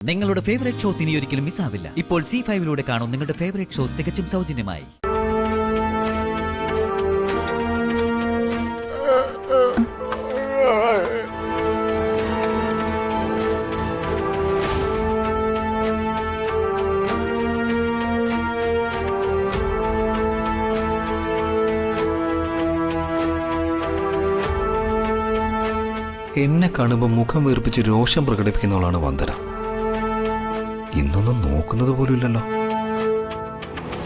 നിങ്ങളുടെ favourite shows ഇനി ഒരിക്കലും മിസ്സാവില്ല. ഇപ്പോൾ C5 കാണും നിങ്ങളുടെ ഫേവറേറ്റ് ഷോസ് തികച്ചും സൗജന്യമായി. എന്നെ കാണുമ്പോൾ മുഖം വീർപ്പിച്ച് രോഷം പ്രകടിപ്പിക്കുന്നവളാണ് വന്ദന. ഇന്നൊന്നും നോക്കുന്നത് പോലും ഇല്ലല്ലോ.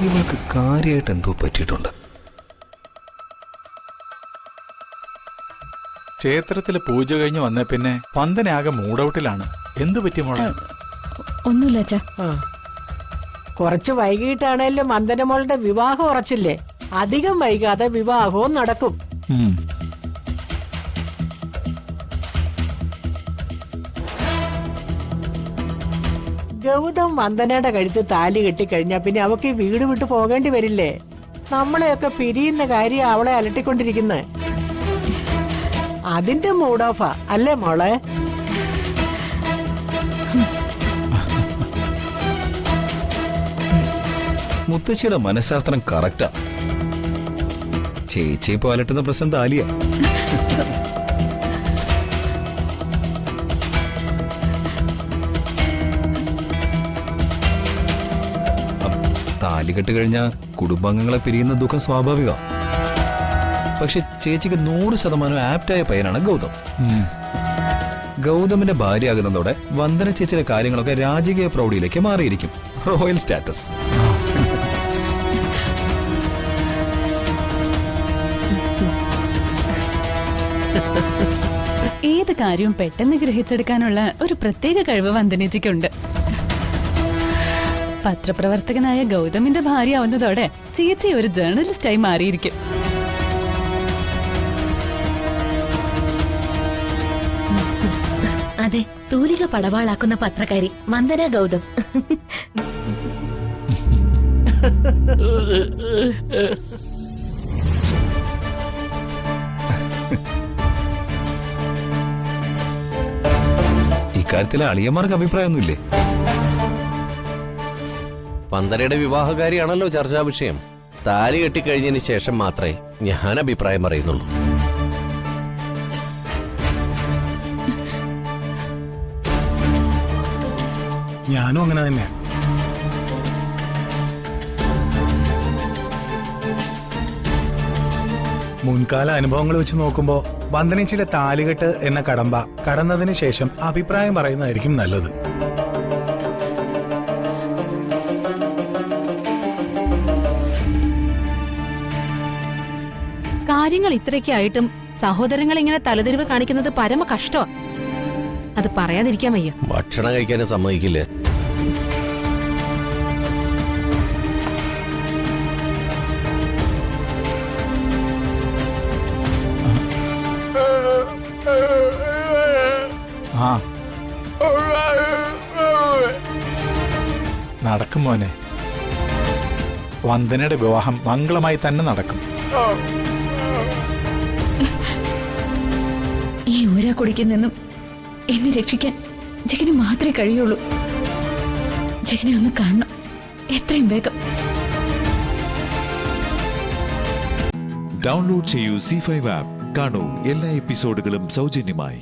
ഇവൾക്ക് കാര്യമായിട്ട് എന്തോ പറ്റിയിട്ടുണ്ട്. ക്ഷേത്രത്തിലെ പൂജ കഴിഞ്ഞ് വന്ന പിന്നെ വന്ദനയാകെ മൂഡൌട്ടിലാണ്. എന്തു പറ്റി മോളെ? ഒന്നുമില്ല അച്ഛാ. കുറച്ച് വൈകിട്ടാണേലും വന്ദനമോളുടെ വിവാഹം ഉറച്ചില്ലേ? അധികം വൈകാതെ വിവാഹവും നടക്കും. ഗൗതം വന്ദനയുടെ കഴുത്ത് താലി കെട്ടിക്കഴിഞ്ഞാ പിന്നെ അവക്ക് ഈ വീട് വിട്ടു പോകേണ്ടി വരില്ലേ? നമ്മളെയൊക്കെ പിരിയുന്ന കാര്യം അവളെ അലട്ടിക്കൊണ്ടിരിക്കുന്നത്. അതിന്റെ മൂഡ് ഓഫാ അല്ലേ മോളെ? മുത്തശ്ശിയുടെ മനഃശാസ്ത്രം കറക്റ്റാ. ചേച്ചി ഇപ്പൊ അലട്ടുന്ന പ്രശ്നം താലിയ. താലി കെട്ട് കഴിഞ്ഞാൽ കുടുംബാംഗങ്ങളെ പിരിയുന്ന ദുഃഖം സ്വാഭാവിക. പക്ഷെ ചേച്ചിക്ക് 100% ആപ്റ്റായ പയ്യനാണ് ഗൗതം. ഗൗതമിന്റെ ഭാര്യയാകുന്നതോടെ വന്ദന ചേച്ചിയുടെ കാര്യങ്ങളൊക്കെ രാജകീയ പ്രൗഢിയിലേക്ക് മാറിയിരിക്കും. Royal status. ഏത് കാര്യവും പെട്ടെന്ന് ഗ്രഹിച്ചെടുക്കാനുള്ള ഒരു പ്രത്യേക കഴിവ് വന്ദനേച്ചിക്കുണ്ട്. പത്രപ്രവർത്തകനായ ഗൗതമിന്റെ ഭാര്യ ആവുന്നതോടെ ചേച്ചി ഒരു ജേർണലിസ്റ്റായി മാറിയിരിക്കും. അതെ, തൂലിക പടവാളാക്കുന്ന പത്രക്കാരി വന്ദന ഗൗതം. ഇക്കാര്യത്തിലെ അളിയന്മാർക്ക് അഭിപ്രായമൊന്നുമില്ലേ? വന്ദനയുടെ വിവാഹകാരിയാണല്ലോ ചർച്ചാ വിഷയം. താലി കെട്ടിക്കഴിഞ്ഞതിന് ശേഷം മാത്രമേ ഞാൻ അഭിപ്രായം പറയുന്നുള്ളൂ. ഞാനും അങ്ങനെ തന്നെയാ. മുൻകാല അനുഭവങ്ങൾ വെച്ച് നോക്കുമ്പോ വന്ദനച്ചിയുടെ താലികെട്ട് എന്ന കടമ്പ കടന്നതിന് ശേഷം അഭിപ്രായം പറയുന്നതായിരിക്കും നല്ലത്. കാര്യങ്ങൾ ഇത്രയ്ക്കായിട്ടും സഹോദരങ്ങൾ ഇങ്ങനെ തലതിരിവ് കാണിക്കുന്നത് പരമ കഷ്ടമാ. അത് പറയാതിരിക്കാൻ വയ്യ. ഭക്ഷണം കഴിക്കാനും സമ്മതിക്കില്ലേ? ആ നടക്കും മോനെ. വന്ദനയുടെ വിവാഹം മംഗളമായി തന്നെ നടക്കും. ഈ ഊരാക്കുടിക്കിൽ നിന്നും എന്നെ രക്ഷിക്കാൻ ജഗന് മാത്രമേ കഴിയുള്ളൂ. ജഗനെ ഒന്ന് കാണണം, എത്രയും വേഗം. ഡൗൺലോഡ് ചെയ്യൂ C5 ആപ്പ്. കാണൂ എല്ലാ എപ്പിസോഡുകളും സൗജന്യമായി.